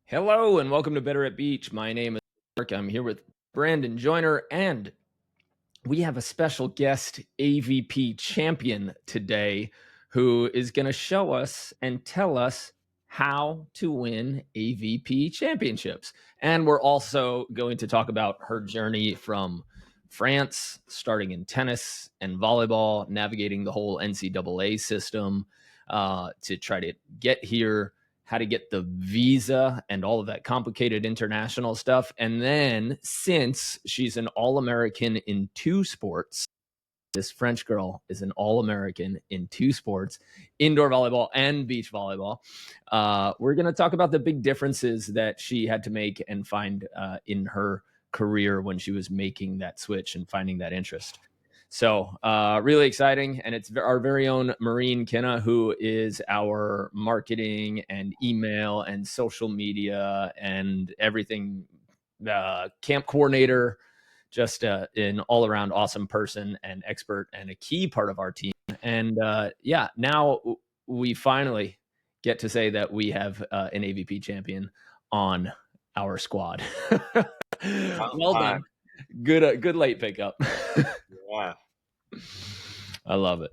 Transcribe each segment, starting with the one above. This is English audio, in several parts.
Hello and welcome to Better at Beach. My name is Mark. I'm here with Brandon Joyner, and we have a special guest, AVP champion today, who is going to show us and tell us how to win AVP championships. And we're also going to talk about her journey from France, starting in tennis and volleyball, navigating the whole NCAA system to try to get here, how to get the visa and all of that complicated international stuff. And then, since she's an All-American in two sports, this French girl is an All-American in two sports, indoor volleyball and beach volleyball. We're going to talk about the big differences that she had to make and find in her career when she was making that switch and finding that interest. So really exciting. And it's our very own Marine Kinna, who is our marketing and email and social media and everything camp coordinator, just an all around awesome person and expert and a key part of our team. And now we finally get to say that we have an AVP champion on our squad. Well done. Good late pickup. Yeah. I love it.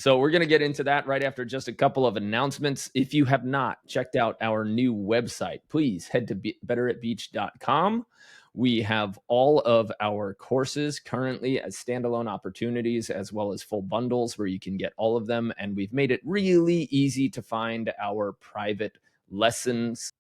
So we're going to get into that right after just a couple of announcements. If you have not checked out our new website, please head to betteratbeach.com. We have all of our courses currently as standalone opportunities, as well as full bundles where you can get all of them. And we've made it really easy to find our private lessons,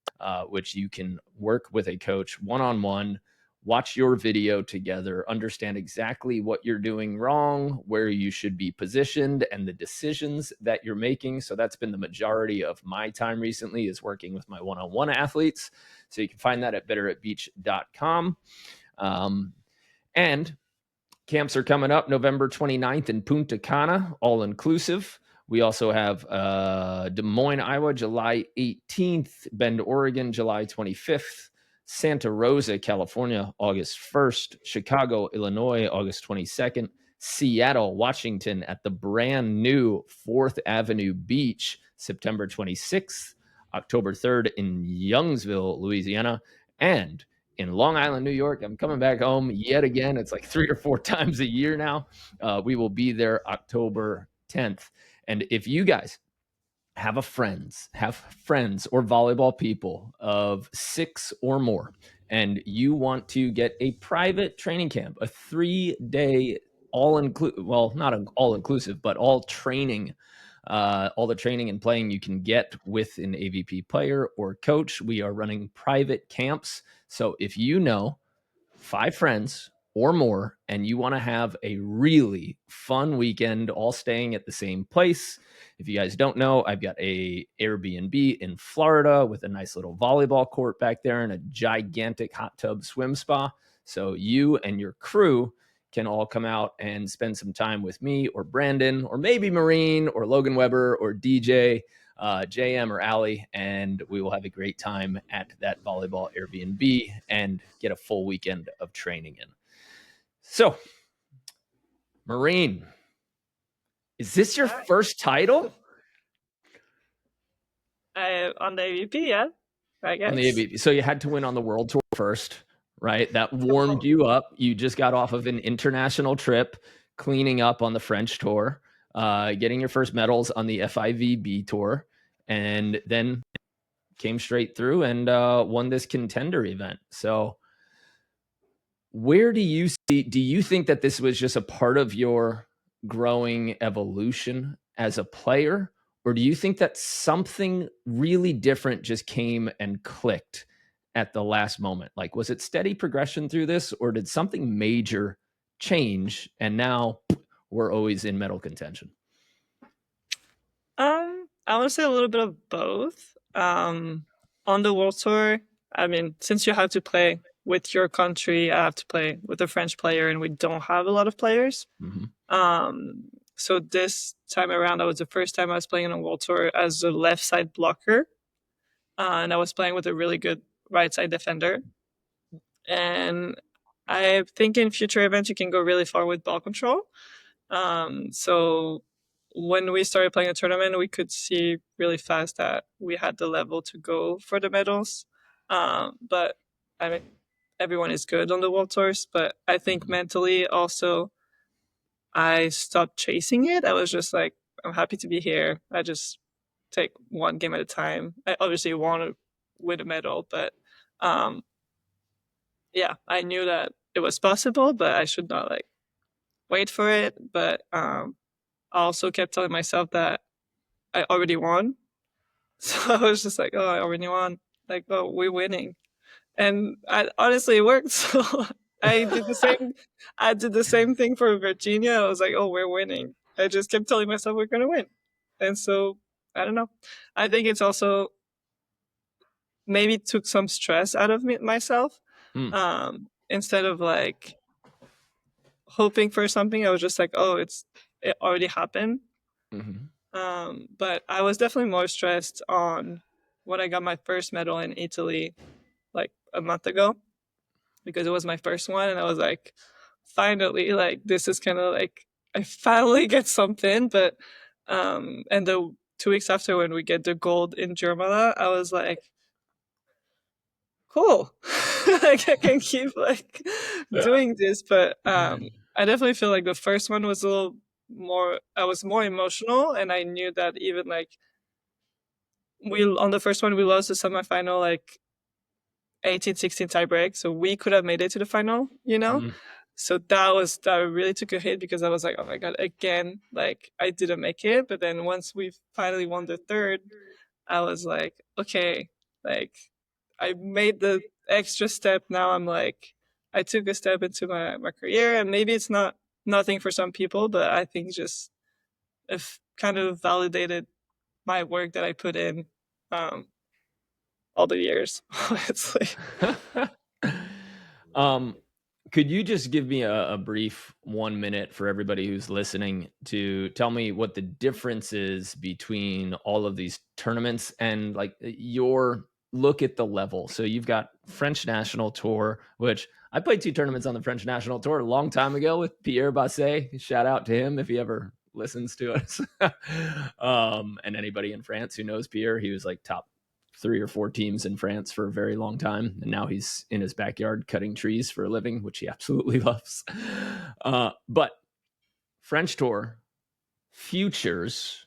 which you can work with a coach one-on-one, watch your video together, understand exactly what you're doing wrong, where you should be positioned, and the decisions that you're making. So that's been the majority of my time recently, is working with my one-on-one athletes. So you can find that at betteratbeach.com. And camps are coming up November 29th in Punta Cana, all inclusive. We also have Des Moines, Iowa, July 18th, Bend, Oregon, July 25th, Santa Rosa, California, August 1st, Chicago, Illinois, August 22nd, Seattle, Washington at the brand new 4th Avenue Beach, September 26th, October 3rd in Youngsville, Louisiana, and in Long Island, New York. I'm coming back home yet again. It's like 3 or 4 times a year now. We will be there October 10th. And if you guys have friends or volleyball people of 6 or more, and you want to get a private training camp, a 3-day not all inclusive, but all training, all the training and playing you can get with an AVP player or coach. We are running private camps. So if you know 5 friends or more and you want to have a really fun weekend all staying at the same place, if you guys don't know, I've got a Airbnb in Florida with a nice little volleyball court back there and a gigantic hot tub swim spa. So you and your crew can all come out and spend some time with me or Brandon or maybe Marine or Logan Weber or DJ, JM or Allie, and we will have a great time at that volleyball Airbnb and get a full weekend of training in. So, Marine, is this your first title? On the AVP, yeah, I guess. On the AVP. So you had to win on the World Tour first, right? That warmed you up. You just got off of an international trip, cleaning up on the French Tour, getting your first medals on the FIVB Tour, and then came straight through and won this contender event. So where do you think that this was just a part of your growing evolution as a player? Or do you think that something really different just came and clicked at the last moment? Like, was it steady progression through this, or did something major change and now we're always in medal contention? I would say a little bit of both. On the World Tour, I mean, since you have to play with your country, I have to play with a French player, and we don't have a lot of players. Mm-hmm. So this time around, that was the first time I was playing on a World Tour as a left side blocker. And I was playing with a really good right side defender. And I think in future events, you can go really far with ball control. So when we started playing a tournament, we could see really fast that we had the level to go for the medals. But I mean, everyone is good on the world tours, but I think Mhm. mentally also I stopped chasing it. I was just like, I'm happy to be here. I just take one game at a time. I obviously want to win a medal, but um, yeah, I knew that it was possible, but I should not like wait for it. But I also kept telling myself that I already won. So I was just like, oh, I already won. Like, oh, we're winning. And I honestly it worked. So I did the same. I did the same thing for Virginia. I was like, oh, we're winning. I just kept telling myself we're gonna win. And so I don't know. I think it's also maybe took some stress out of myself. Mm. Instead of like hoping for something, I was just like, oh, it already happened. Mhm. But I was definitely more stressed on when I got my first medal in Italy like a month ago because it was my first one, and I was like, finally, like this is kind of like I finally get something. But and the 2 weeks after when we get the gold in Germany, I was like, cool, like I can keep like doing this. But I definitely feel like the first one was a little more. I was more emotional, and I knew that even like we on the first one we lost the semifinal like 18-16 tiebreak, so we could have made it to the final, you know. Mm. So that really took a hit because I was like, oh my god, again, like I didn't make it. But then once we finally won the third, I was like, okay, like I made the extra step. Now I'm like, I took a step into my career, and maybe it's not nothing for some people, but I think just if kind of validated my work that I put in um, all the years, honestly. um, could you just give me a brief 1 minute for everybody who's listening to tell me what the difference is between all of these tournaments and like your look at the level? So you've got French national tour, which I played 2 tournaments on the French national tour a long time ago with Pierre Basset. Shout out to him if he ever listens to us. And anybody in France who knows Pierre, he was like top 3 or 4 teams in France for a very long time, and now he's in his backyard cutting trees for a living, which he absolutely loves. But French Tour, Futures,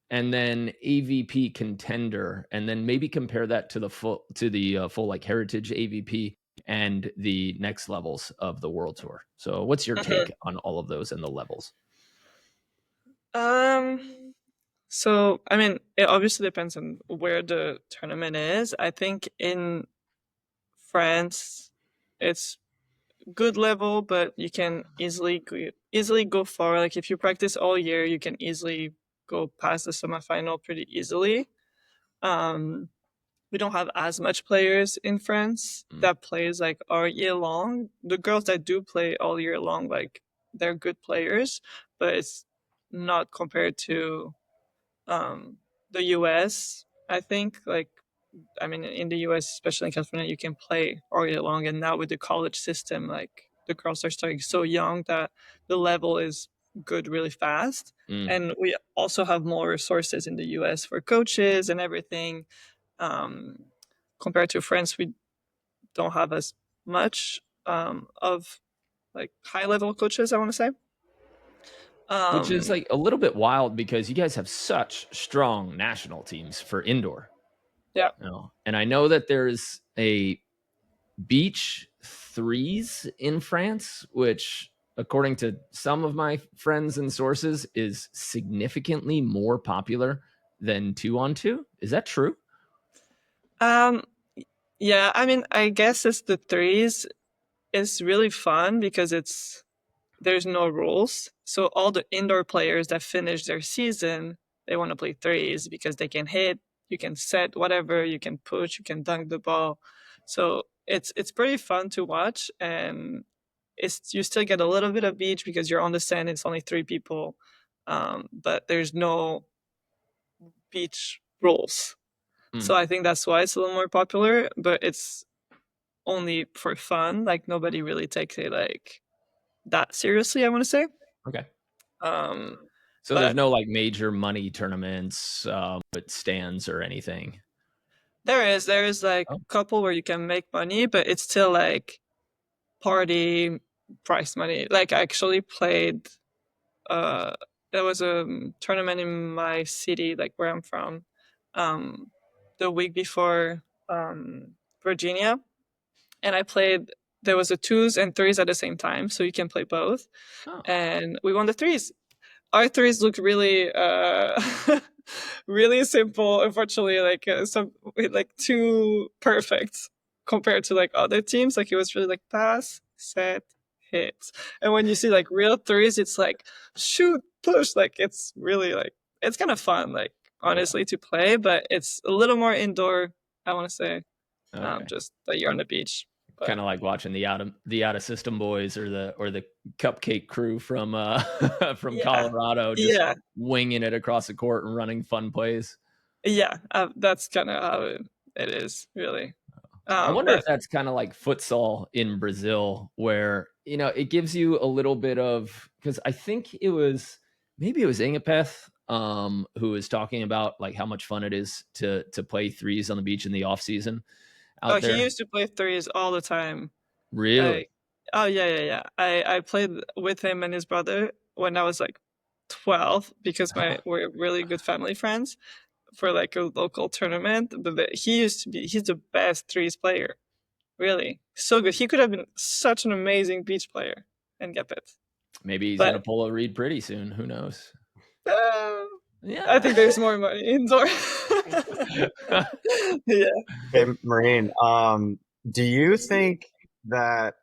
and then AVP Contender, and then maybe compare that to the full like Heritage AVP and the next levels of the World Tour. So, what's your take on all of those and the levels? Um, so I mean, it obviously depends on where the tournament is. I think in France, it's good level, but you can easily go far. Like if you practice all year, you can easily go past the semifinal pretty easily. Um, we don't have as much players in France Mm. that plays like all year long. The girls that do play all year long, like they're good players, but it's not compared to um, the US. I think like I mean in the US, especially in California, you can play all year long, and now with the college system, like the girls are starting so young that the level is good really fast. Mm. And we also have more resources in the US for coaches and everything. Um, Compared to France, we don't have as much of like high level coaches, I want to say. Which is Um, like a little bit wild because you guys have such strong national teams for indoor. yeah. And I know that there's a beach threes in France, which, according to some of my friends and sources, is significantly more popular than 2-on-2. Is that true? Um, yeah, I mean, I guess it's the threes. It's really fun because there's no rules. So all the indoor players that finish their season, they want to play threes because they can hit, you can set whatever, you can push, you can dunk the ball. So it's pretty fun to watch, and it's you still get a little bit of beach because you're on the sand. It's only 3 people, but there's no beach rules. Mm, So I think that's why it's a little more popular. But it's only for fun. Like nobody really takes it like that seriously, I want to say. okay. Um, So there's but no like major money tournaments with stands or anything. There is like Oh, a couple where you can make money, but it's still like party price money. Like I actually played uh there was a tournament in my city, like where I'm from, um the week before Virginia, and I played. There was a twos and threes at the same time, so you can play both, oh, and we won the threes. Our threes looked really really simple, unfortunately, like some like too perfect compared to like other teams. Like it was really like pass, set, hit. And when you see like real threes, it's like shoot, push. Like it's really like it's kind of fun, like yeah. honestly, to play, but it's a little more indoor, I want to say, Okay. just that you're on the beach. Kind But of like watching the out of system boys or the cupcake crew from from yeah, Colorado just yeah, winging it across the court and running fun plays. yeah, that's kind of how it is, really. I wonder if But that's kind of like futsal in Brazil, where it gives you a little bit of, because I think maybe it was Ingapeth who was talking about like how much fun it is to play threes on the beach in the off season oh, out he there. used to play threes all the time. Really? I Oh yeah, yeah, yeah. I played with him and his brother when I was like 12 because we're really good family friends for like a local tournament. But he's the best threes player. Really, so good. He could have been such an amazing beach player and get it. Maybe he's gonna But pull a Reed pretty soon. Who knows? uh, I Yeah. think there's more money indoor. Yeah. Hey, Marine, do you think that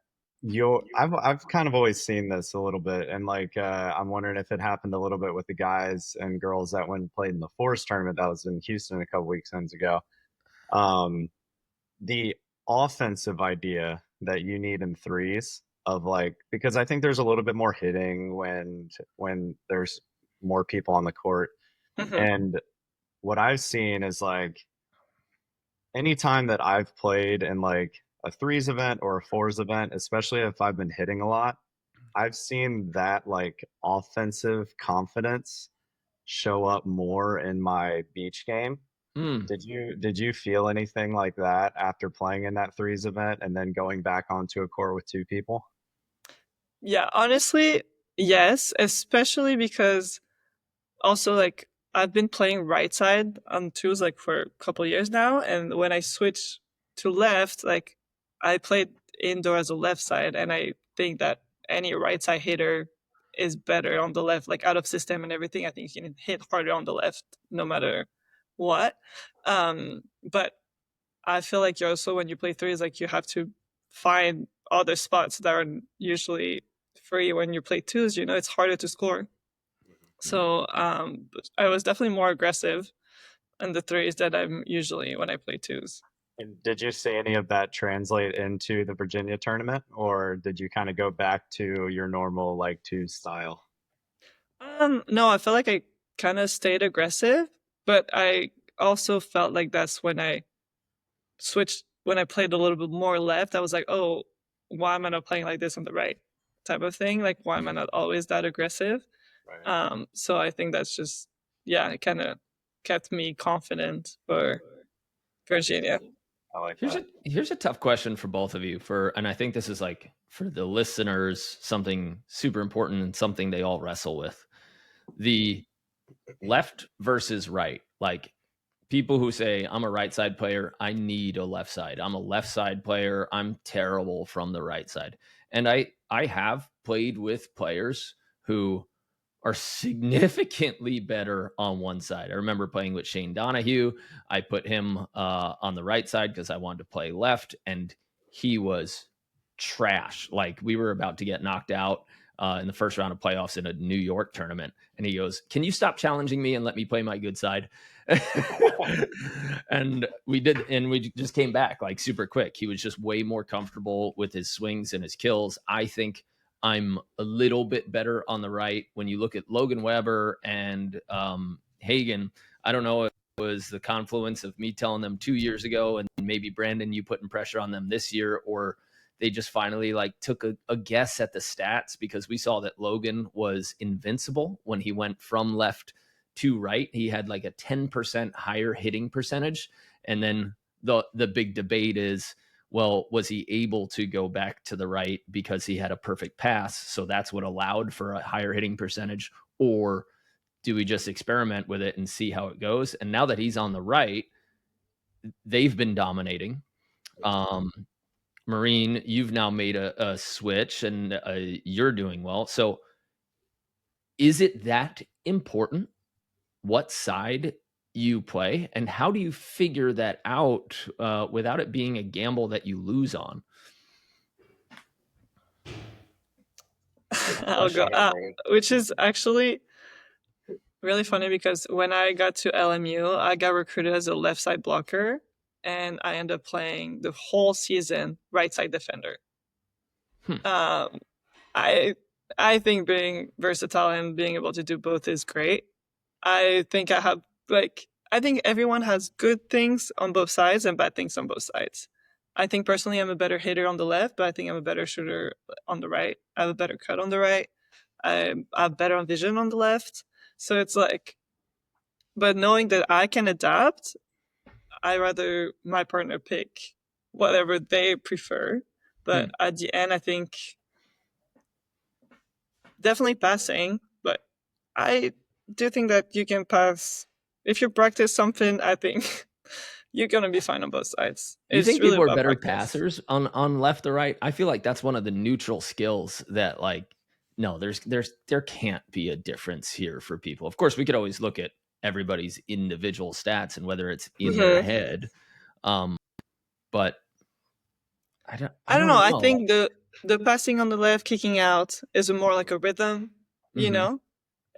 I've kind of always seen this a little bit, and like I'm wondering if it happened a little bit with the guys and girls that went and played in the Force tournament that was in Houston a couple weekends ago. Um, the offensive idea that you need in threes of like, because I think there's a little bit more hitting when there's more people on the court, Mhm. and what I've seen is like anytime that I've played in like a threes event or a fours event, especially if I've been hitting a lot, I've seen that like offensive confidence show up more in my beach game. Hmm. Did you feel anything like that after playing in that threes event and then going back onto a court with two people? Yeah, honestly, yes, especially because also like I've been playing right side on twos like for a couple years now, and when I switched to left, like I played indoor as a left side, and I think that any right side hitter is better on the left, like out of system and everything. I think you can hit harder on the left no matter what. But I feel like you also when you play threes, like you have to find other spots that are usually free when you play twos. It's harder to score. So I was definitely more aggressive in the threes that I'm usually when I play twos. And did you see any of that translate into the Virginia tournament, or did you kind of go back to your normal like two style? No, I felt like I kind of stayed aggressive, but I also felt like that's when I switched when I played a little bit more left. I was like, oh, why am I not playing like this on the right? Type of thing. Like, why am I not always that aggressive? Right. So I think that's just yeah, it kind of kept me confident for Virginia. I like Here's that. a here's a tough question for both of you, and I think this is like for the listeners something super important and something they all wrestle with. The left versus right. Like people who say I'm a right side player, I need a left side. I'm a left side player, I'm terrible from the right side. And I have played with players who are significantly better on one side. I remember playing with Shane Donahue. I put him on the right side because I wanted to play left, and he was trash. Like we were about to get knocked out in the first round of playoffs in a New York tournament, and he goes, "Can you stop challenging me and let me play my good side?" And we did, and we just came back like super quick. He was just way more comfortable with his swings and his kills. I think I'm a little bit better on the right. When you look at Logan Weber and Hagen, I don't know if it was the confluence of me telling them 2 years ago and maybe Brandon, you putting pressure on them this year, or they just finally like took a guess at the stats because we saw that Logan was invincible when he went from left to right. He had like a 10% higher hitting percentage. And then the big debate is, well, was he able to go back to the right because he had a perfect pass, so that's what allowed for a higher hitting percentage, or do we just experiment with it and see how it goes? And now that he's on the right, they've been dominating. Marine, you've now made a switch, and you're doing well. So is it that important what side you play, and how do you figure that out without it being a gamble that you lose on? I'll go, which is actually really funny because when I got to LMU, I got recruited as a left side blocker, and I ended up playing the whole season right side defender. I think being versatile and being able to do both is great. I think I think everyone has good things on both sides and bad things on both sides. I think personally I'm a better hitter on the left, but I think I'm a better shooter on the right. I have a better cut on the right. I have better vision on the left. So it's like, but knowing that I can adapt, I rather my partner pick whatever they prefer. But at the end, I think definitely passing, but I do think that you can pass. If you practice something, I think you're going to be fine on both sides. Do you think really people are better passers on left or right? I feel like that's one of the neutral skills that, like, no, there can't be a difference here for people. Of course, we could always look at everybody's individual stats and whether it's in their head. But I don't know. I think the passing on the left, kicking out is more like a rhythm, you know?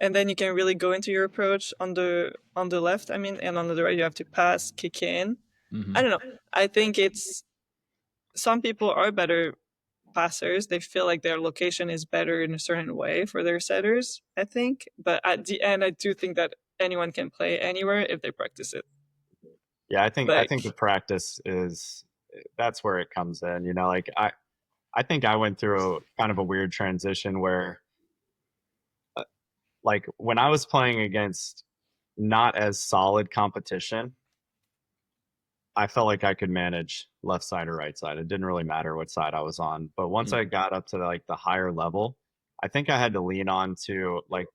And then you can really go into your approach on the left, I mean, and on the right you have to pass, kick in. I don't know. I think it's some people are better passers. They feel like their location is better in a certain way for their setters, I think. But at the end, I do think that anyone can play anywhere if they practice it. Yeah, I think the practice that's where it comes in. You know, like I think I went through kind of a weird transition where like when I was playing against not as solid competition, I felt like I could manage left side or right side. It didn't really matter what side I was on. But once I got up to like the higher level, I think I had to lean on to, like,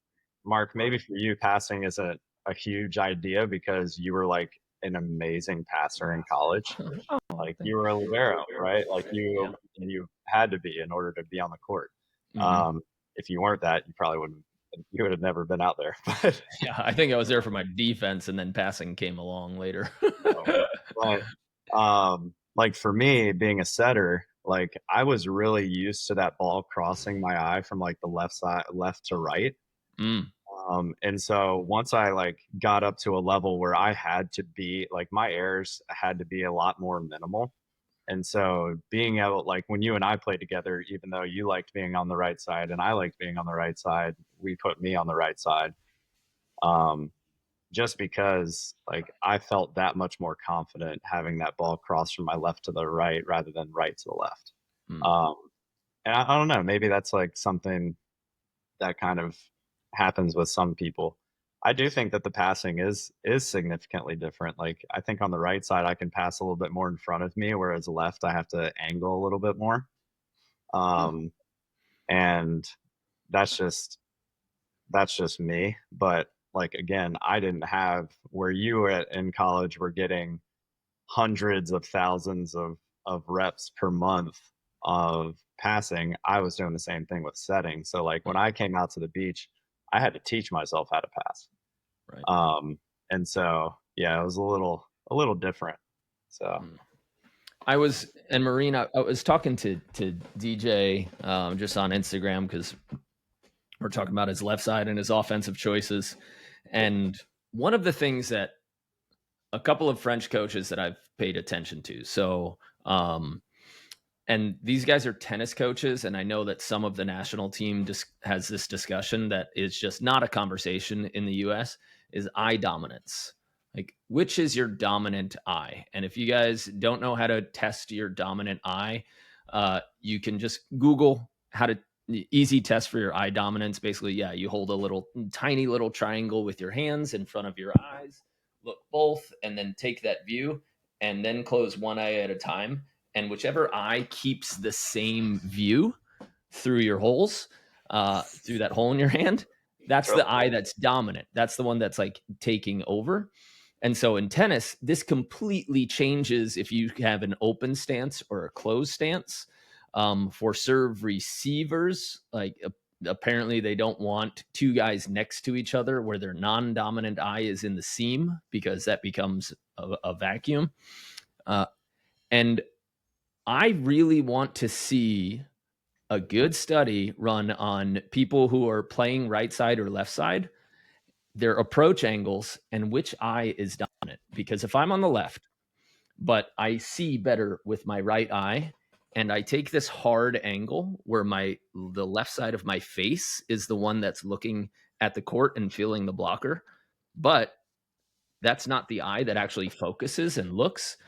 Mark, maybe for you passing isn't a huge idea because you were like an amazing passer in college. Like you were a libero, right? Like you had to be in order to be on the court. If you weren't that, you would have never been out there. But yeah, I think I was there for my defense, and then passing came along later. But like for me, being a setter, like I was really used to that ball crossing my eye from like the left to right. And so once I like got up to a level where I had to be like, my errors had to be a lot more minimal. And so being able, like when you and I played together, even though you liked being on the right side and I liked being on the right side, we put me on the right side. Just because like I felt that much more confident having that ball cross from my left to the right rather than right to the left. And I don't know, maybe that's like something that kind of happens with some people. I do think that the passing is significantly different. Like I think on the right side I can pass a little bit more in front of me, whereas left I have to angle a little bit more. And that's just me. But like again, I didn't have where you were in college were getting hundreds of thousands of reps per month of passing. I was doing the same thing with setting. So like when I came out to the beach, I had to teach myself how to pass. Right. And so yeah, it was a little different. So I was, and Marine, I was talking to DJ just on Instagram because we're talking about his left side and his offensive choices. And one of the things that a couple of French coaches that I've paid attention to. So, and these guys are tennis coaches. And I know that some of the national team has this discussion that is just not a conversation in the US, is eye dominance. Like, which is your dominant eye? And if you guys don't know how to test your dominant eye, you can just Google how to easy test for your eye dominance. Basically, yeah, you hold a tiny little triangle with your hands in front of your eyes, look both, and then take that view. and then close one eye at a time. And whichever eye keeps the same view through your holes, through that hole in your hand, that's the eye that's dominant. That's the one that's like taking over. And so in tennis, this completely changes if you have an open stance or a closed stance. For serve receivers, like apparently they don't want two guys next to each other where their non-dominant eye is in the seam, because that becomes a vacuum. And I really want to see a good study run on people who are playing right side or left side, their approach angles, and which eye is dominant. Because if I'm on the left, but I see better with my right eye, and I take this hard angle where the left side of my face is the one that's looking at the court and feeling the blocker, but that's not the eye that actually focuses and looks.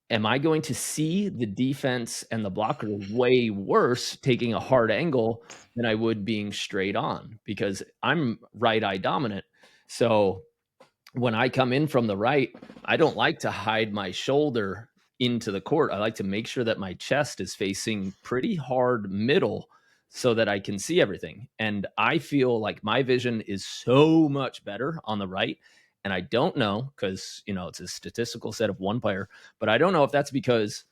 Am I going to see the defense and the blocker way worse taking a hard angle than I would being straight on? Because I'm right eye dominant. So when I come in from the right, I don't like to hide my shoulder into the court. I like to make sure that my chest is facing pretty hard middle so that I can see everything. And I feel like my vision is so much better on the right. And I don't know, because, it's a statistical set of one player, but I don't know if that's because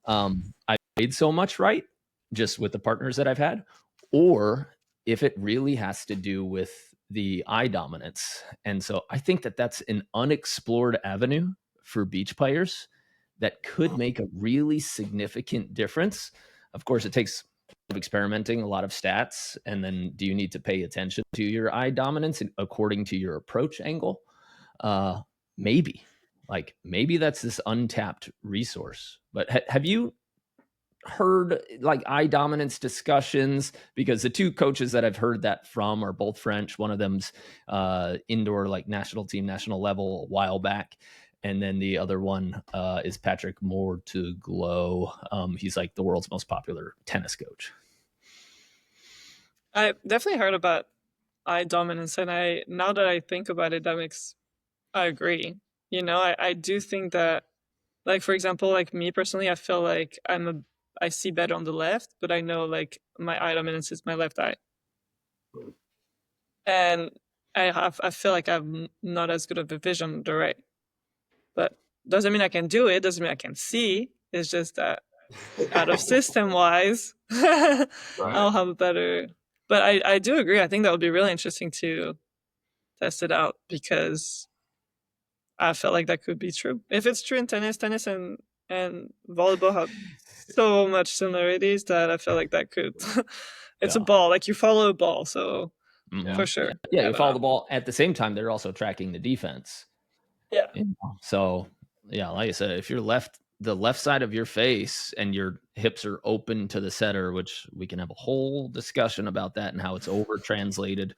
I played so much right just with the partners that I've had, or if it really has to do with the eye dominance. And so I think that that's an unexplored avenue for beach players that could make a really significant difference. Of course, it takes experimenting, a lot of stats, and then do you need to pay attention to your eye dominance according to your approach angle? Maybe that's this untapped resource. But have you heard like eye dominance discussions? Because the two coaches that I've heard that from are both French. One of them's indoor, like national team, national level a while back. And then the other one is Patrick Mortuglo. He's like the world's most popular tennis coach. I definitely heard about eye dominance, and now that I think about it, I agree. I do think that, like, for example, like me personally, I feel like I see better on the left, but I know like my eye dominance is my left eye, and I feel like I'm not as good of a vision on the right. But doesn't mean I can do it. Doesn't mean I can see. It's just that out of system wise, I'll have a better. But I do agree. I think that would be really interesting to test it out, because I felt like that could be true. If it's true in tennis and volleyball have so much similarities that I feel like that could. It's a ball, like you follow a ball, so for sure. Yeah, you follow the ball. At the same time, they're also tracking the defense. Yeah. So yeah, like I said, if you're the left side of your face and your hips are open to the setter, which we can have a whole discussion about that and how it's over translated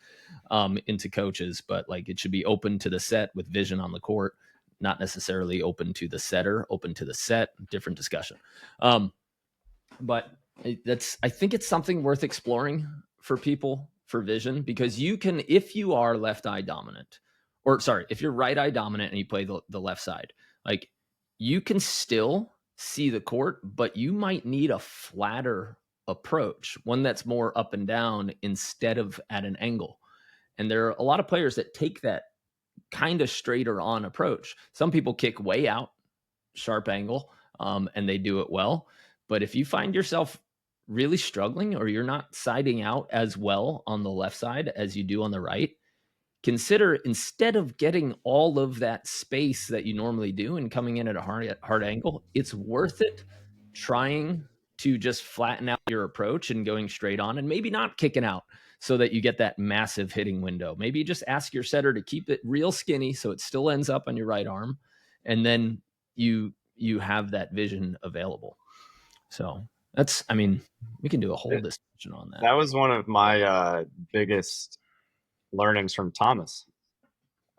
into coaches, but like it should be open to the set with vision on the court, not necessarily open to the setter, open to the set, different discussion. But I think it's something worth exploring for people for vision, because you can, if you are left eye dominant, or sorry, if you're right eye dominant and you play the left side, like you can still see the court, but you might need a flatter approach, one that's more up and down instead of at an angle. And there are a lot of players that take that kind of straighter on approach. Some people kick way out, sharp angle, and they do it well. But if you find yourself really struggling, or you're not siding out as well on the left side as you do on the right, consider, instead of getting all of that space that you normally do and coming in at a hard angle, it's worth it trying to just flatten out your approach and going straight on, and maybe not kicking out so that you get that massive hitting window. Maybe you just ask your setter to keep it real skinny so it still ends up on your right arm, and then you have that vision available. So we can do a whole discussion on that. That was one of my biggest learnings from Thomas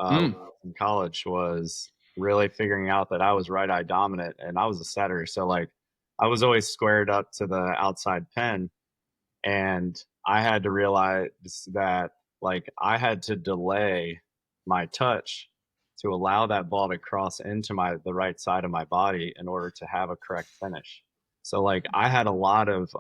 in college, was really figuring out that I was right eye dominant and I was a setter. So like I was always squared up to the outside pin, and I had to realize that like I had to delay my touch to allow that ball to cross into the right side of my body in order to have a correct finish. So like I had a lot of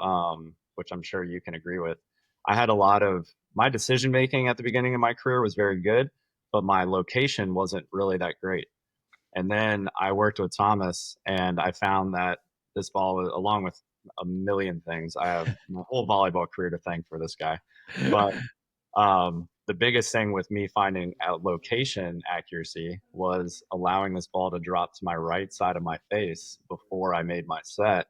which I'm sure you can agree with. I had a lot of my decision making at the beginning of my career was very good, but my location wasn't really that great. And then I worked with Thomas and I found that this ball, along with a million things, I have my whole volleyball career to thank for this guy. But the biggest thing with me finding out location accuracy was allowing this ball to drop to my right side of my face before I made my set,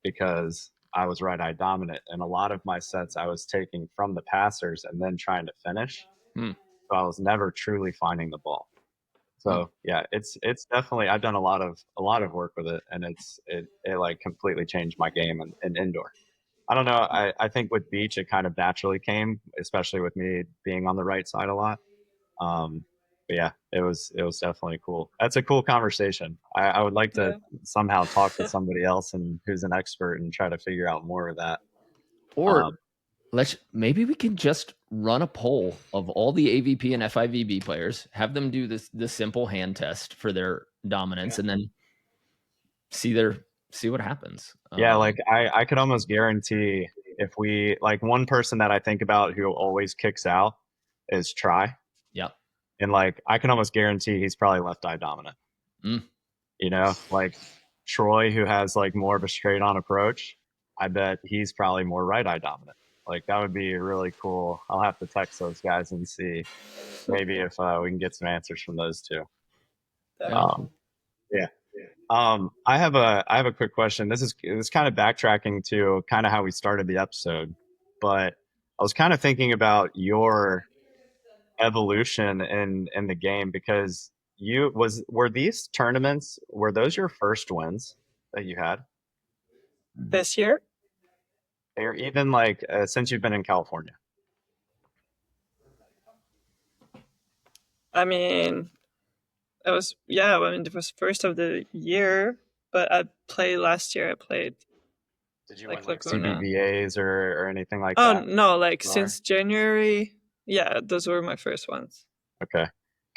because I was right eye dominant. And a lot of my sets I was taking from the passers and then trying to finish. So I was never truly finding the ball. So yeah, it's definitely, I've done a lot of work with it, and it like completely changed my game in indoor. I don't know. I think with beach it kind of naturally came, especially with me being on the right side a lot. But yeah, it was definitely cool. That's a cool conversation. I would like to somehow talk to somebody else and who's an expert and try to figure out more of that. Or maybe we can just run a poll of all the AVP and FIVB players, have them do the simple hand test for their dominance, and then see what happens. Yeah, like I could almost guarantee, if we, like, one person that I think about who always kicks out is Try. Yeah. And like I can almost guarantee he's probably left eye dominant. You know, like Troy, who has like more of a straight on approach, I bet he's probably more right eye dominant. Like that would be really cool. I'll have to text those guys and see maybe if we can get some answers from those two. Yeah. I have a quick question. This is kind of backtracking to kind of how we started the episode, but I was kind of thinking about your evolution in the game, because were these tournaments, were those your first wins that you had this year? or even like since you've been in California? I mean, it was it was first of the year, but I played last year. I played. Did you like CBVAs or anything like that? Oh no, like since January. Yeah, those were my first ones. Okay.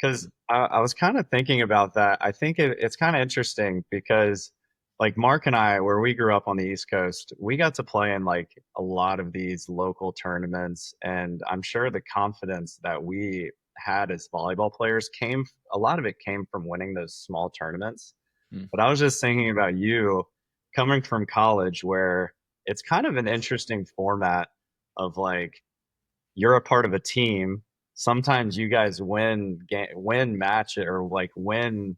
Because I was kind of thinking about that. I think it's kind of interesting because, like, Mark and I, where we grew up on the East Coast, we got to play in like a lot of these local tournaments. And I'm sure the confidence that we had as volleyball players a lot of it came from winning those small tournaments. But I was just thinking about you coming from college, where it's kind of an interesting format of like, you're a part of a team. Sometimes you guys win match, or like win,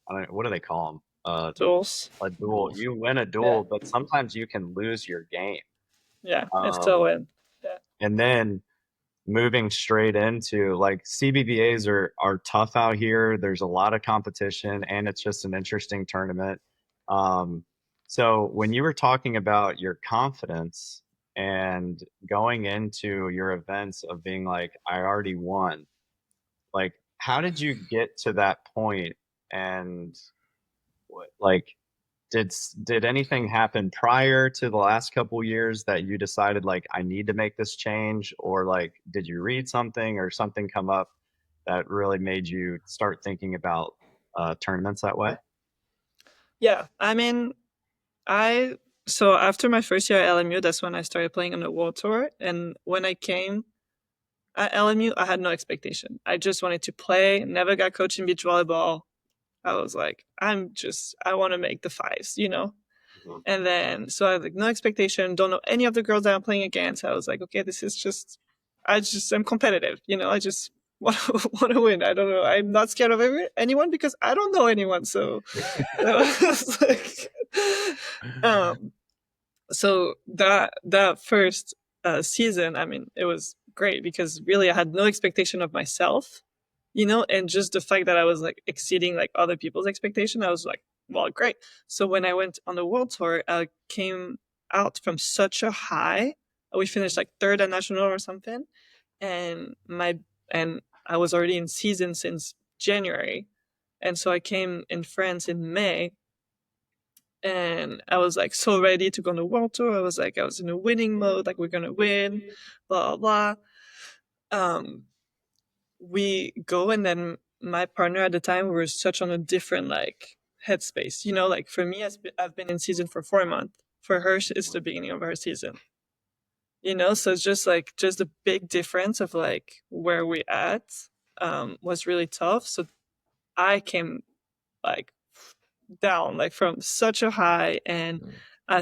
I don't know, what do they call them? Duels. A duel. You win a duel, but sometimes you can lose your game. Yeah, and still win. Yeah. And then moving straight into like CBVAs are tough out here. There's a lot of competition, and it's just an interesting tournament. So when you were talking about your confidence and going into your events of being like, I already won, like, how did you get to that point? And like, did anything happen prior to the last couple years that you decided like, I need to make this change? Or like, did you read something or something come up that really made you start thinking about tournaments that way? Yeah, I mean, so after my first year at LMU, that's when I started playing on the World Tour. And when I came at LMU, I had no expectation. I just wanted to play, never got coached in beach volleyball. I was like, I want to make the fives, you know? And then, so I had like no expectation, don't know any of the girls that I'm playing against. I was like, okay, this is just, I'm competitive, you know? I just want to win. I don't know. I'm not scared of anyone because I don't know anyone. So that was like, so that first season, I mean, it was great because really I had no expectation of myself, you know, and just the fact that I was like exceeding like other people's expectation, I was like, well, great. So when I went on the world tour, I came out from such a high. We finished like third at national or something, and I was already in season since January, and so I came in France in May. And I was like so ready to go on the world tour. I was in a winning mode, like we're gonna win, blah blah blah. We go, and then my partner at the time, we were such on a different like headspace. You know, like for me, I've been in season for 4 months. For her, it's the beginning of her season. You know, so it's just like just a big difference of like where we at was really tough. So I came like down like from such a high, and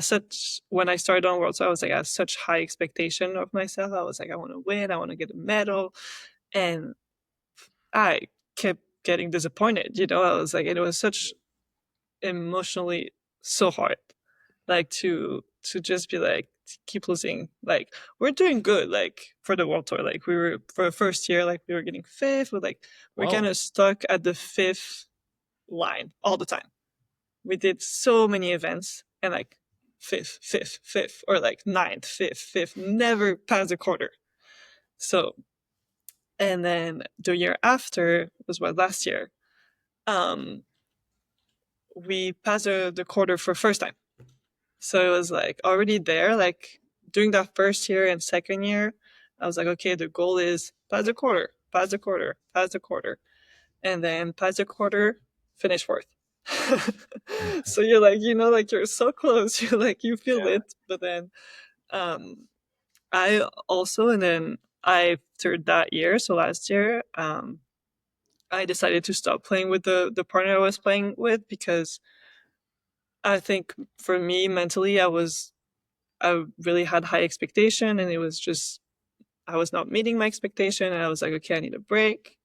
such when I started on World, so I was like, I had such high expectation of myself. I was like, I want to win, I want to get a medal, and I kept getting disappointed. You know, I was like, it was such emotionally so hard, like to just be like keep losing. Like we're doing good, like for the World Tour. Like we were for the first year, like we were getting fifth, but like we're kind of stuck at the fifth line all the time. We did so many events and like fifth, or like ninth, fifth, never past a quarter. So, and then the year after was what, last year, we passed the quarter for first time. So it was like already there, like during that first year and second year, I was like, okay, the goal is pass the quarter, pass the quarter, pass the quarter, and then pass the quarter, finish fourth. So you're like, you know, like you're so close, you're like, you feel it, but then I also, and then after that year, so last year, I decided to stop playing with the partner I was playing with, because I think for me mentally, I really had high expectation, and it was just I was not meeting my expectation, and I was like, okay, I need a break.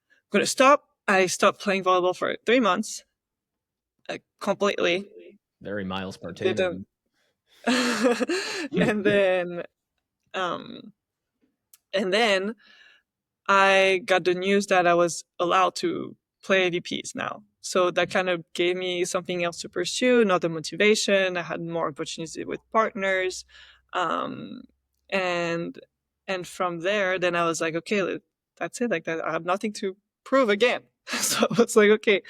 I'm gonna stop. I stopped playing volleyball for 3 months, completely. Very Miles Partanen. and then, and then I got the news that I was allowed to play AVPs now. So that kind of gave me something else to pursue, another motivation. I had more opportunity with partners. And from there, then I was like, okay, that's it. Like that, I have nothing to prove again. So I was like, okay,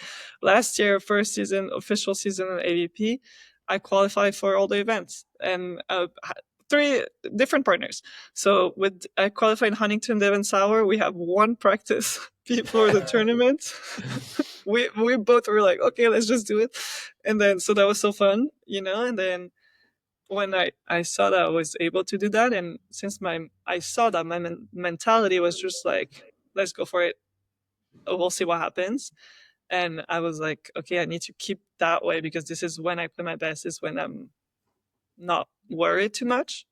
last year, first season, official season in AVP, I qualified for all the events, and 3 different partners. So with I qualified in Huntington, Devon, Sauer, we have 1 practice before the tournament. we both were like, okay, let's just do it. And then so that was so fun, you know. And then when I saw that I was able to do that, and since I saw that my mentality was just like, let's go for it. We'll see what happens. And I was like, okay, I need to keep that way, because this is when I play my best, is when I'm not worried too much.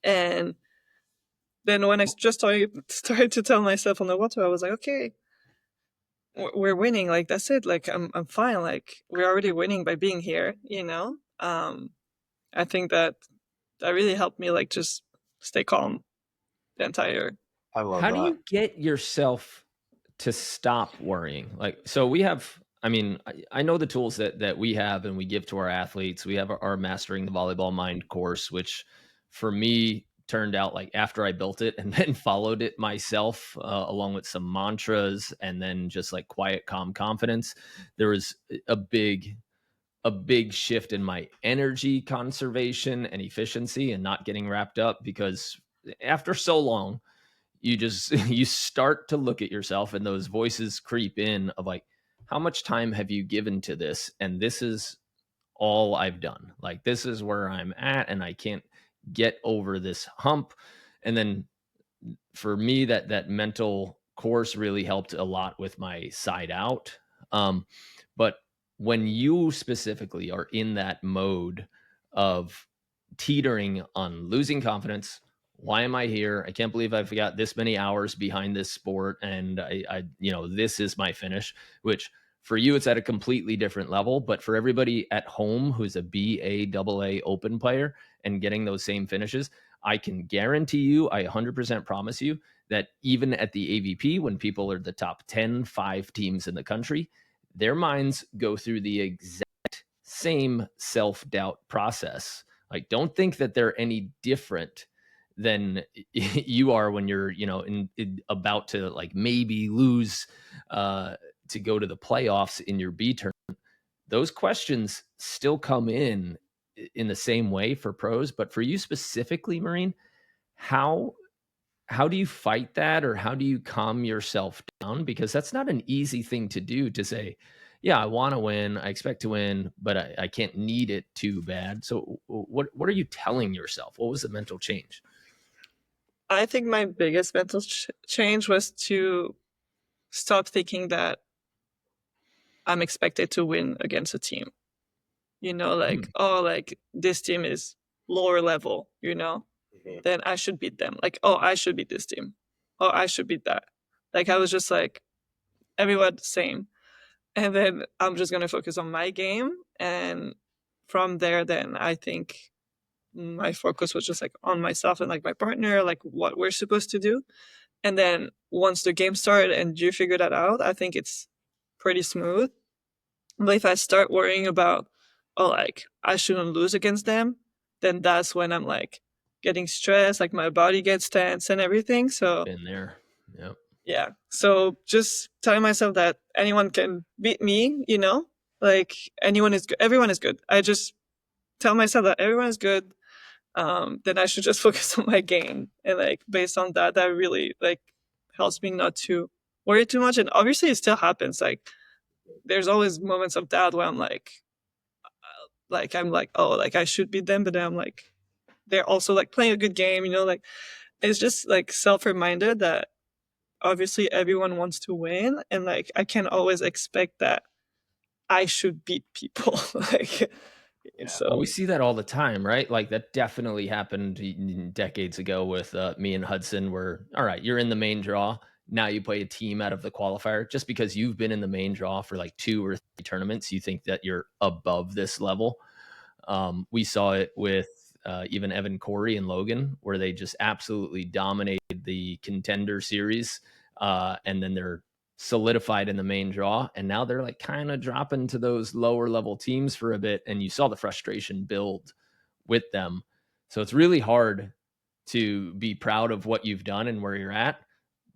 And then when I just started to tell myself on the water, I was like, okay, we're winning. Like, that's it. Like, I'm fine. Like, we're already winning by being here, you know? I think that really helped me, like, just stay calm the entire. I love How that. do you get yourself to stop worrying? Like, so we have, I mean, I know the tools that we have and we give to our athletes. We have our Mastering the Volleyball Mind course, which for me turned out, like, after I built it and then followed it myself, along with some mantras and then just like quiet, calm confidence, there was a big shift in my energy conservation and efficiency and not getting wrapped up, because after so long, you just you start to look at yourself and those voices creep in of like, how much time have you given to this? And this is all I've done. Like, this is where I'm at, and I can't get over this hump. And then for me, that mental course really helped a lot with my side out. But when you specifically are in that mode of teetering on losing confidence, why am I here? I can't believe I've got this many hours behind this sport, and I this is my finish. Which for you, it's at a completely different level. But for everybody at home who's a BAAA Open player and getting those same finishes, I can guarantee you, I 100% promise you, that even at the AVP, when people are the top 5 teams in the country, their minds go through the exact same self-doubt process. Like, don't think that they're any different than you are when you're, about to, like, maybe lose to go to the playoffs in your B turn. Those questions still come in the same way for pros, but for you specifically, Marine, how how do you fight that, or how do you calm yourself down? Because that's not an easy thing to do, to say, yeah, I want to win, I expect to win, but I can't need it too bad. So what are you telling yourself? What was the mental change? I think my biggest mental change was to stop thinking that I'm expected to win against a team. Like, oh, like this team is lower level, then I should beat them. Like, oh, I should beat this team. Oh, I should beat that. Like, I was just like, everyone same. And then I'm just going to focus on my game. And from there, then I think my focus was just like on myself and like my partner, like what we're supposed to do. And then once the game started and you figure that out, I think it's pretty smooth. But if I start worrying about, oh, like I shouldn't lose against them, then that's when I'm like getting stressed, like my body gets tense and everything. So Been there. Yep. yeah. So just telling myself that anyone can beat me, like everyone is good. I just tell myself that everyone is good. Then I should just focus on my game. And like based on that, that really like helps me not to worry too much. And obviously it still happens. Like there's always moments of doubt where I'm like I'm like, oh, like I should beat them, but then I'm like, they're also like playing a good game, like it's just like self-reminded that obviously everyone wants to win, and like I can't always expect that I should beat people. Like so Well, we see that all the time, right? Like that definitely happened decades ago with me and Hudson, where, all right, you're in the main draw. Now you play a team out of the qualifier. Just because you've been in the main draw for like 2 or 3 tournaments, you think that you're above this level. We saw it with even Evan Corey and Logan, where they just absolutely dominated the contender series. And then they're solidified in the main draw. And now they're like kind of dropping to those lower level teams for a bit. And you saw the frustration build with them. So it's really hard to be proud of what you've done and where you're at,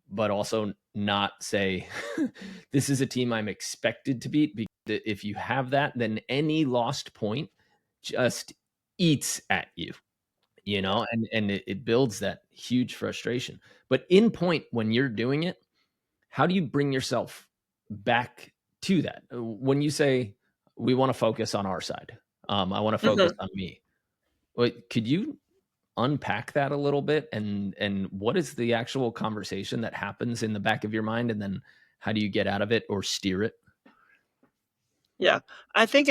but also not say, this is a team I'm expected to beat. Because if you have that, then any lost point just eats at you, and it builds that huge frustration. But in point, when you're doing it, how do you bring yourself back to that? When you say, we want to focus on our side, I want to focus on me. Wait, could you unpack that a little bit? And what is the actual conversation that happens in the back of your mind? And then how do you get out of it or steer it? Yeah, I think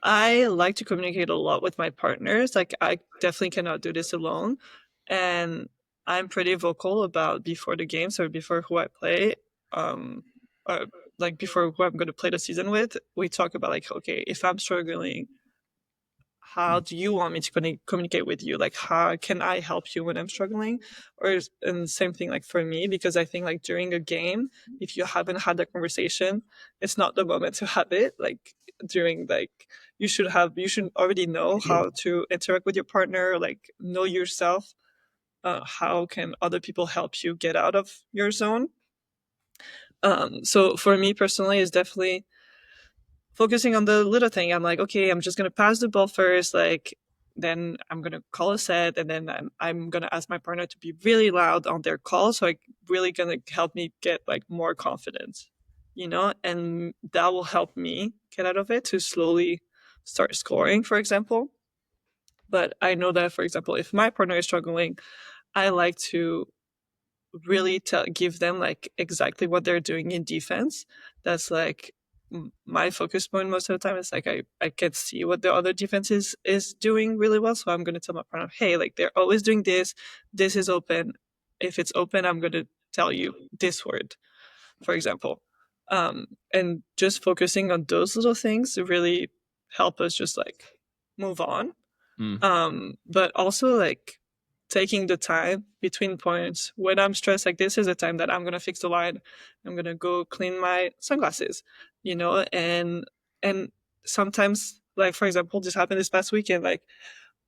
I like to communicate a lot with my partners. Like I definitely cannot do this alone. And I'm pretty vocal about before the games or before who I play, or like before who I'm going to play the season with. We talk about like, okay, if I'm struggling, how do you want me to communicate with you? Like, how can I help you when I'm struggling? And same thing like for me, because I think like during a game, if you haven't had that conversation, it's not the moment to have it. Like during like, you should already know how to interact with your partner, like know yourself. How can other people help you get out of your zone? So for me personally, it's definitely focusing on the little thing. I'm like, okay, I'm just gonna pass the ball first, like then I'm gonna call a set, and then I'm gonna ask my partner to be really loud on their call, so like really gonna help me get like more confidence, and that will help me get out of it to slowly start scoring, for example. But I know that, for example, if my partner is struggling, I like to really give them like exactly what they're doing in defense. That's like my focus point most of the time. Is like I can see what the other defense is doing really well, so I'm going to tell my partner, hey, like they're always doing this is open. If it's open, I'm going to tell you this word, for example. And just focusing on those little things really help us just like move on. But also like taking the time between points when I'm stressed, like this is the time that I'm gonna fix the line, I'm gonna go clean my sunglasses, and sometimes, like for example, this happened this past weekend. Like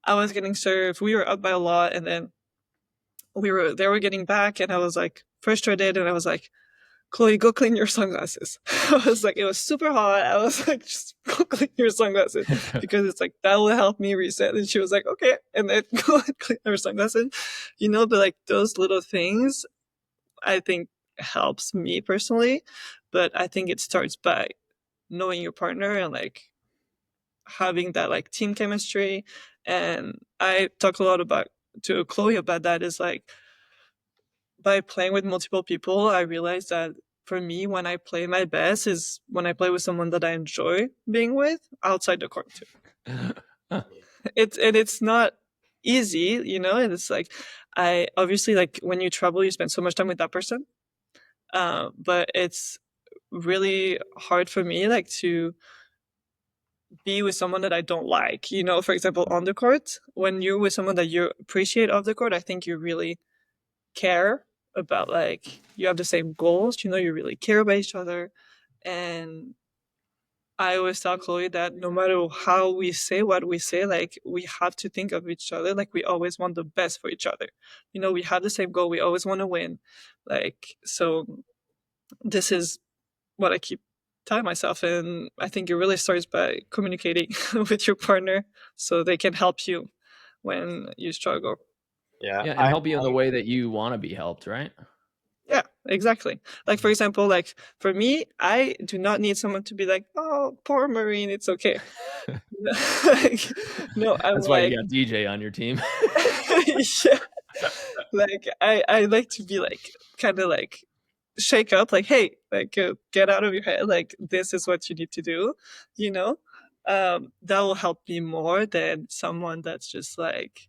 I was getting served, we were up by a lot, and then they were getting back, and I was like frustrated, and I was like, Chloe, go clean your sunglasses. I was like, it was super hot. I was like, just go clean your sunglasses because it's like, that will help me reset. And she was like, okay. And then go and clean her sunglasses, but like those little things, I think helps me personally. But I think it starts by knowing your partner and like having that like team chemistry. And I talk a lot about to Chloe about that is like, by playing with multiple people, I realized that for me, when I play my best is when I play with someone that I enjoy being with outside the court too. It's not easy, and it's like, I obviously, like, when you travel, you spend so much time with that person. But it's really hard for me, like, to be with someone that I don't like. For example, on the court, when you're with someone that you appreciate off the court, I think you really care about, like, you have the same goals, you really care about each other. And I always tell Chloe that no matter how we say what we say, like, we have to think of each other, like, we always want the best for each other. We have the same goal, we always want to win. Like, so this is what I keep telling myself. And I think it really starts by communicating with your partner so they can help you when you struggle. Yeah, Yeah, and help you in the way that you want to be helped, right? Yeah, exactly. Like, for example, like, for me, I do not need someone to be like, oh, poor Marine, it's okay. Like, no, I'm That's why like, you got DJ on your team. yeah. Like, I like to be like, kind of like, shake up, like, hey, like, get out of your head, like, this is what you need to do, you know that will help me more than someone that's just like,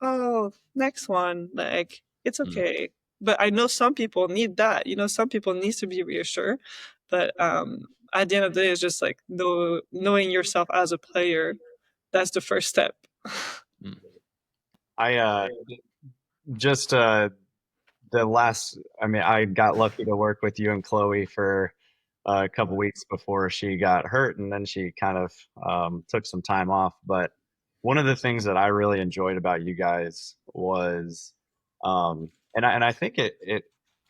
oh, next one, like, it's okay. But I know some people need that, some people need to be reassured. But at the end of the day, it's just like, knowing yourself as a player, that's the first step. I just the last, I mean, I got lucky to work with you and Chloe for a couple weeks before she got hurt, and then she kind of took some time off. But one of the things that I really enjoyed about you guys was, and I think it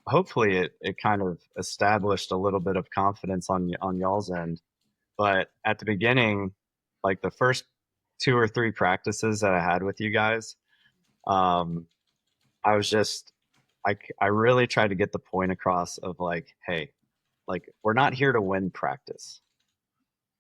hopefully it kind of established a little bit of confidence on y'all's end. But at the beginning, like the first 2 or 3 practices that I had with you guys, um, I was just I really tried to get the point across of like, hey, like, we're not here to win practice.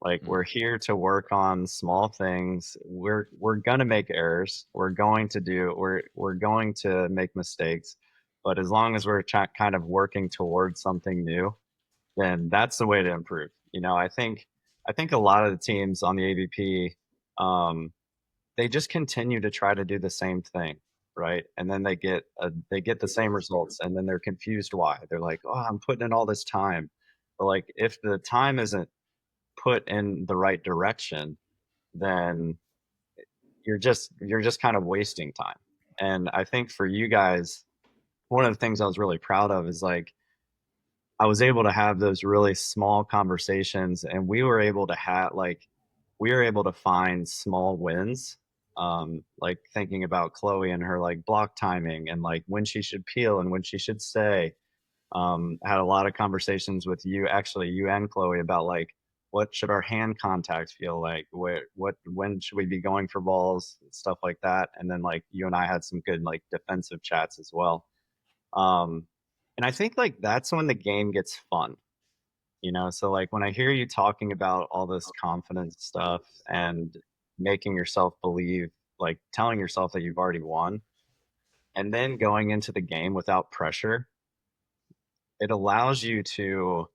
Like, we're here to work on small things. We're gonna make errors. We're going to make mistakes. But as long as we're kind of working towards something new, then that's the way to improve. I think a lot of the teams on the AVP, um, they just continue to try to do the same thing, right? And then they get the same results, and then they're confused why. They're like, "Oh, I'm putting in all this time," but like, if the time isn't put in the right direction, then you're just kind of wasting time. And I think for you guys, one of the things I was really proud of is like, I was able to have those really small conversations, and we were able to find small wins. Like, thinking about Chloe and her like block timing and like when she should peel and when she should stay. Had a lot of conversations with you, actually, you and Chloe, about like, what should our hand contact feel like? When should we be going for balls, stuff like that. And then like you and I had some good like defensive chats as well. Um, and I think like that's when the game gets fun. So like when I hear you talking about all this confidence stuff and making yourself believe, like telling yourself that you've already won, and then going into the game without pressure, it allows you to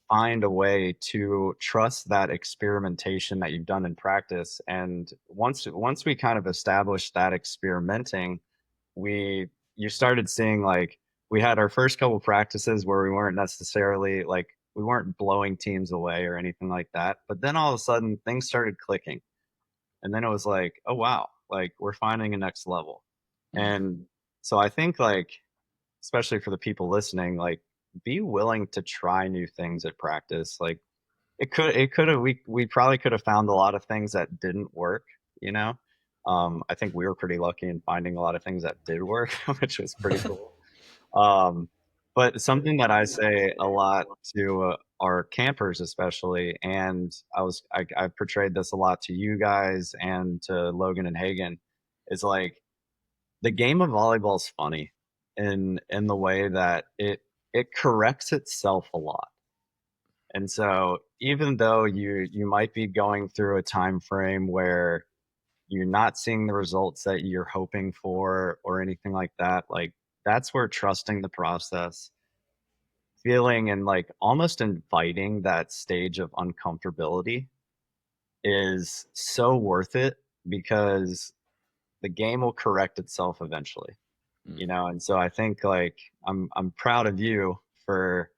find a way to trust that experimentation that you've done in practice. And once we kind of established that experimenting, we you started seeing, like, we had our first couple practices where we weren't necessarily like, we weren't blowing teams away or anything like that, but then all of a sudden things started clicking, and then it was like, oh wow, like, we're finding a next level. And so I think, like, especially for the people listening, like, be willing to try new things at practice. Like, it could have we probably could have found a lot of things that didn't work, you know. I think we were pretty lucky in finding a lot of things that did work, which was pretty cool. um But something that I say a lot to our campers, especially, and I portrayed this a lot to you guys and to Logan and Hagen, is like the game of volleyball is funny in the way that it corrects itself a lot. And so even though you might be going through a time frame where you're not seeing the results that you're hoping for or anything like that, like that's where trusting the process, feeling and like almost inviting that stage of uncomfortability is so worth it, because the game will correct itself eventually, you know. And so I think like I'm proud of you for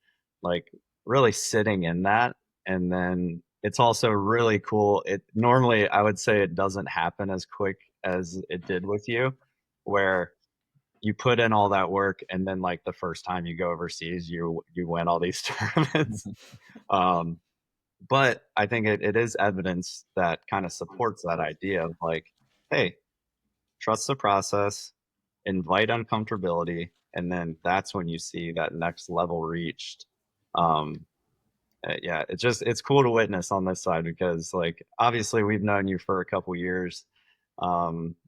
like really sitting in that. And then it's also really cool, it normally, I would say, it doesn't happen as quick as it did with you, where you put in all that work and then like the first time you go overseas you win all these tournaments. um but I think it is evidence that kind of supports that idea of like, hey, trust the process, invite uncomfortability, and then that's when you see that next level reached. um yeah, it's cool to witness on this side, because like obviously we've known you for a couple years,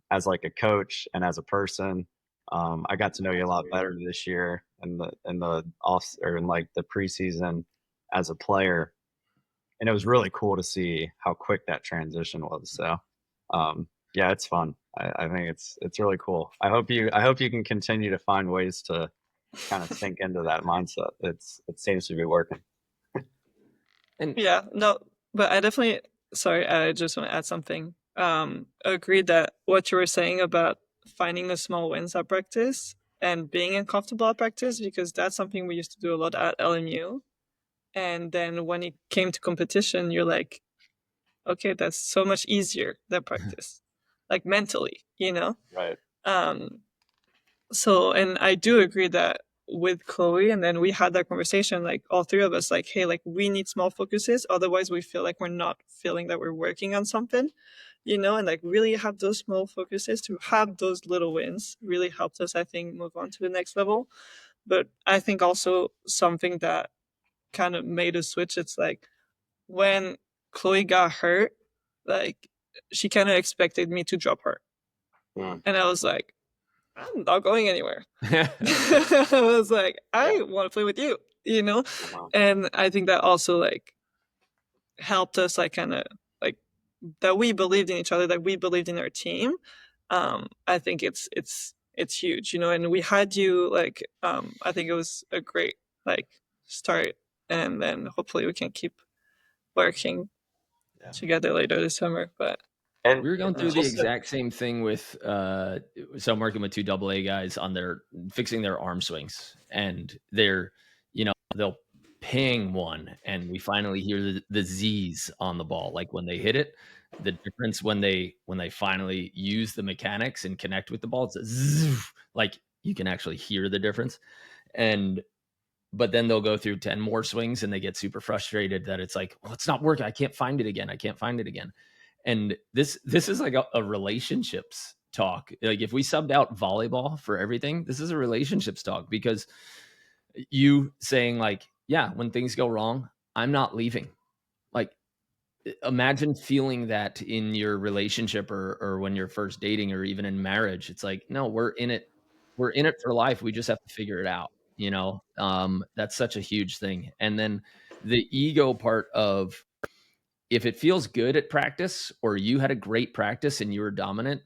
as like a coach and as a person. I got to know you a lot better this year in the off, or in like the preseason, as a player, and it was really cool to see how quick that transition was. So yeah, it's fun. I think it's really cool. I hope you can continue to find ways to kind of sink into that mindset. It seems to be working. And Yeah, no, but I definitely, sorry, I just want to add something. Agreed that what you were saying about finding the small wins at practice and being uncomfortable at practice, because that's something we used to do a lot at LMU. And then when it came to competition, you're like, okay, that's so much easier than practice, like mentally, you know? Right. Um, so, and I do agree that with Chloe, and then we had that conversation, like all three of us, like, hey, like we need small focuses. Otherwise, we feel like we're not feeling that we're working on something, you know, and like really have those small focuses to have those little wins really helped us, I think, move on to the next level. But I think also something that kind of made a switch, it's like when Chloe got hurt, like she kind of expected me to drop her. Mm. And I was like, I'm not going anywhere. I was like, I want to play with you, you know? Uh-huh. And I think that also like helped us like kind of like that we believed in each other, that we believed in our team. I think it's huge, you know, and we had you like I think it was a great like start, and then hopefully we can keep working together later this summer. But And we were going through the just exact same thing with so I'm working with two AA guys on their fixing their arm swings, and they're, you know, they'll ping one and we finally hear the Z's on the ball, like when they hit it. The difference when they finally use the mechanics and connect with the ball, it's a zzz, like you can actually hear the difference. And but then they'll go through 10 more swings and they get super frustrated that it's like, well, it's not working. I can't find it again. I can't find it again. And this is like a relationships talk. Like if we subbed out volleyball for everything, this is a relationships talk, because you saying like, yeah, when things go wrong, I'm not leaving. Like imagine feeling that in your relationship, or when you're first dating, or even in marriage. It's like, no, we're in it for life. We just have to figure it out, you know. That's such a huge thing. And then the ego part of, if it feels good at practice, or you had a great practice and you were dominant,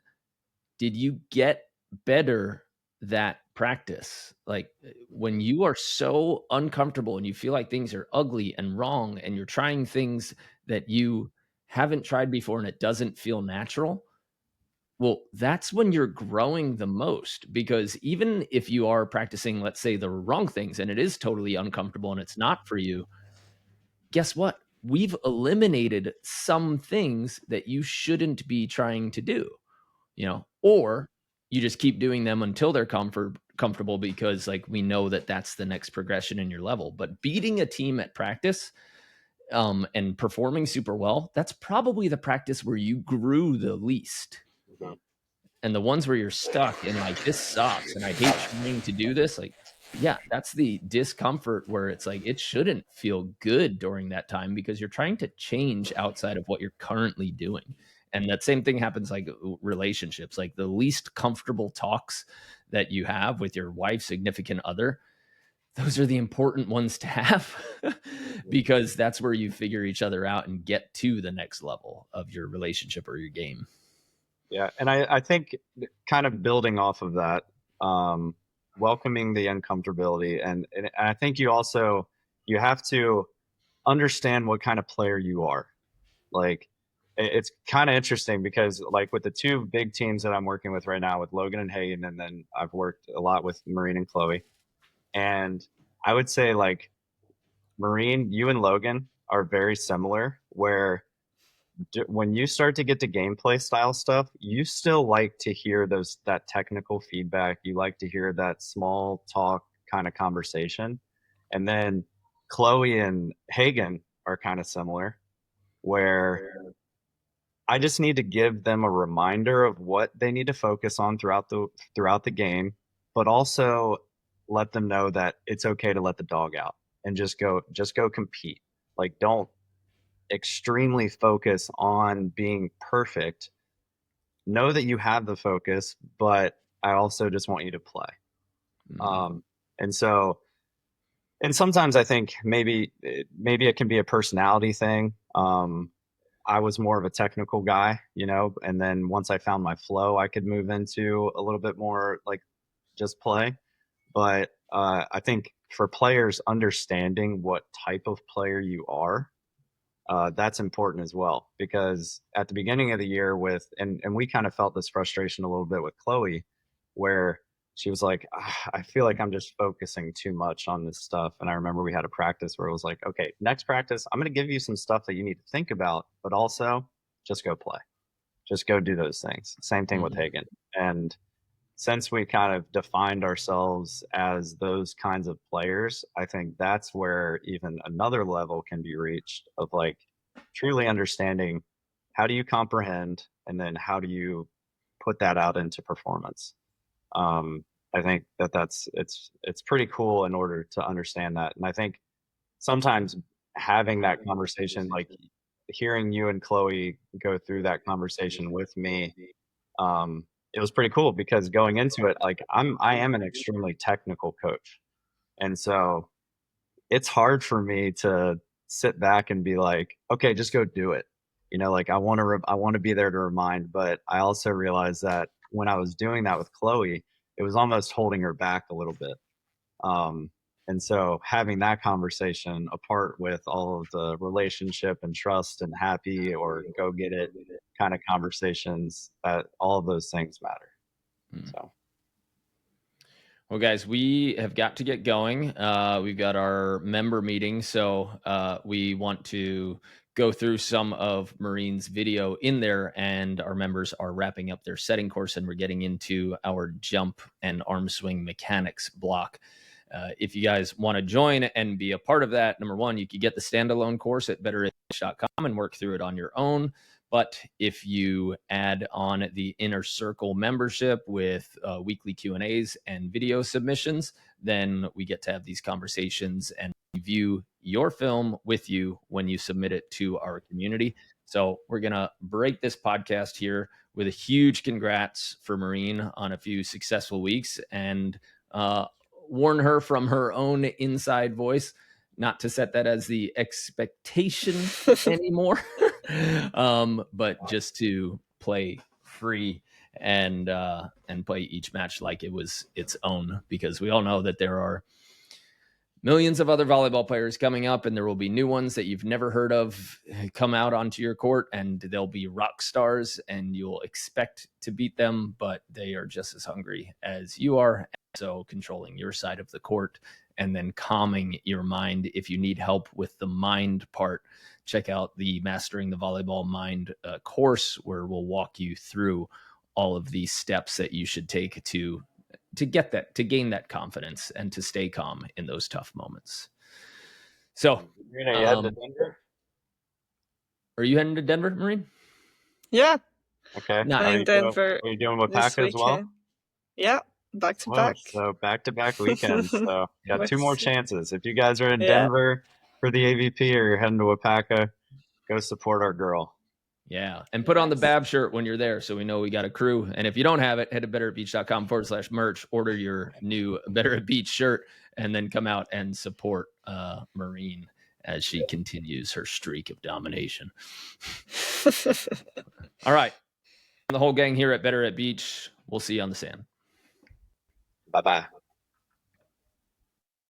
did you get better that practice? Like when you are so uncomfortable and you feel like things are ugly and wrong, and you're trying things that you haven't tried before and it doesn't feel natural, well, that's when you're growing the most. Because even if you are practicing, let's say, the wrong things, and it is totally uncomfortable and it's not for you, guess what? We've eliminated some things that you shouldn't be trying to do, you know, or you just keep doing them until they're comfortable, because like we know that that's the next progression in your level. But beating a team at practice, and performing super well, that's probably the practice where you grew the least. Mhm. And the ones where you're stuck and like, this sucks and I hate trying to do this, like Yeah, that's the discomfort where it's like it shouldn't feel good during that time because you're trying to change outside of what you're currently doing. And that same thing happens like relationships, like the least comfortable talks that you have with your wife, significant other. Those are the important ones to have because that's where you figure each other out and get to the next level of your relationship or your game. Yeah, and I think kind of building off of that, welcoming the uncomfortability, and I think you have to understand what kind of player you are. Like, it's kind of interesting because like with the two big teams that I'm working with right now with Logan and Hagen, and then I've worked a lot with Marine and Chloe, and I would say like Marine, you and Logan are very similar, where when you start to get to gameplay style stuff, you still like to hear that technical feedback. You like to hear that small talk kind of conversation. And then Chloe and Hagen are kind of similar, where I just need to give them a reminder of what they need to focus on throughout the game, but also let them know that it's okay to let the dog out and just go compete. Like, don't extremely focus on being perfect. Know that you have the focus, but I also just want you to play. Mm. And so, and sometimes I think maybe it can be a personality thing. I was more of a technical guy, and then once I found my flow, I could move into a little bit more like just play. But I think for players, understanding what type of player you are, that's important as well, because at the beginning of the year and we kind of felt this frustration a little bit with Chloe, where she was like, I feel like I'm just focusing too much on this stuff. And I remember we had a practice where it was like, okay, next practice, I'm going to give you some stuff that you need to think about, but also just go play, just go do those things. Same thing with Mm. Hagen. And since we kind of defined ourselves as those kinds of players, I think that's where even another level can be reached of like truly understanding how do you comprehend and then how do you put that out into performance. I think it's pretty cool in order to understand that, and I think sometimes having that conversation, like hearing you and Chloe go through that conversation with me, it was pretty cool because going into it, like I am an extremely technical coach. And so it's hard for me to sit back and be like, okay, just go do it. Like I want to be there to remind, but I also realized that when I was doing that with Chloe, it was almost holding her back a little bit. Um, and so having that conversation apart with all of the relationship and trust and happy or go get it kind of conversations, that all of those things matter. Mm. So Well, guys, we have got to get going. We've got our member meeting, so we want to go through some of Marine's video in there, and our members are wrapping up their setting course, and we're getting into our jump and arm swing mechanics block. If you guys want to join and be a part of that, number one, you could get the standalone course at betteridge.com and work through it on your own. But if you add on the Inner Circle membership with weekly Q&As and video submissions, then we get to have these conversations and review your film with you when you submit it to our community. So we're going to break this podcast here with a huge congrats for Marine on a few successful weeks, and warn her from her own inside voice not to set that as the expectation anymore. But just to play free and play each match like it was its own, because we all know that there are millions of other volleyball players coming up, and there will be new ones that you've never heard of come out onto your court, and they'll be rock stars and you'll expect to beat them, but they are just as hungry as you are. So controlling your side of the court and then calming your mind. If you need help with the mind part, check out the Mastering the Volleyball Mind course, where we'll walk you through all of these steps that you should take to get that, to gain that confidence and to stay calm in those tough moments. So, Marina, you head to Denver? Are you heading to Denver, Marine? Yeah. Okay. Not in Denver are you doing with this Paca as well? weekend. Yeah. back to Whoa, back. so back-to-back weekends. So got 2 more Yes. chances. If you guys are in Yeah. Denver for the AVP or you're heading to Wapaka, go support our girl. Yeah. And put on the Bab shirt when you're there so we know we got a crew. And if you don't have it, head to betteratbeach.com/merch, order your new Better at Beach shirt, and then come out and support Marine as she continues her streak of domination. All right. The whole gang here at Better at Beach, we'll see you on the sand. Bye-bye.